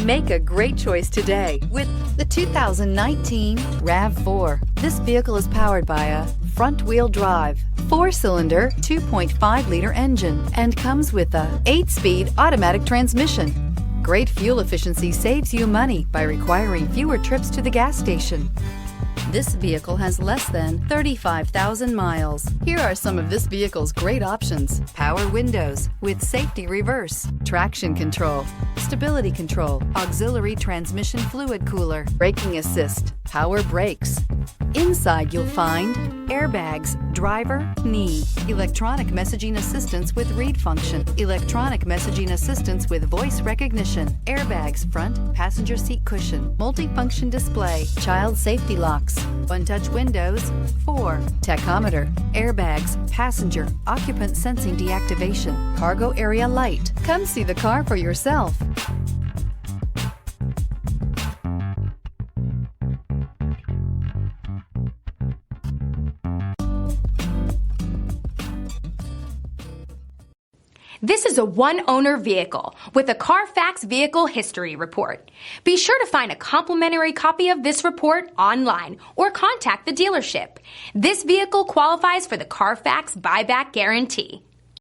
Make a great choice today with the 2019 RAV4. This vehicle is powered by a front-wheel drive, 4-cylinder, 2.5-liter engine and comes with a 8-speed automatic transmission. Great fuel efficiency saves you money by requiring fewer trips to the gas station. This vehicle has less than 35,000 miles. Here are some of this vehicle's great options: power windows with safety reverse, traction control, stability control, auxiliary transmission fluid cooler, braking assist, power brakes. Inside you'll find airbags, driver, knee, electronic messaging assistance with read function, electronic messaging assistance with voice recognition, airbags front, passenger seat cushion, multifunction display, child safety locks, one-touch windows, 4, tachometer, airbags, passenger, occupant sensing deactivation, cargo area light. Come see the car for yourself. This is a one-owner vehicle with a Carfax Vehicle History Report. Be sure to find a complimentary copy of this report online or contact the dealership. This vehicle qualifies for the Carfax Buyback Guarantee.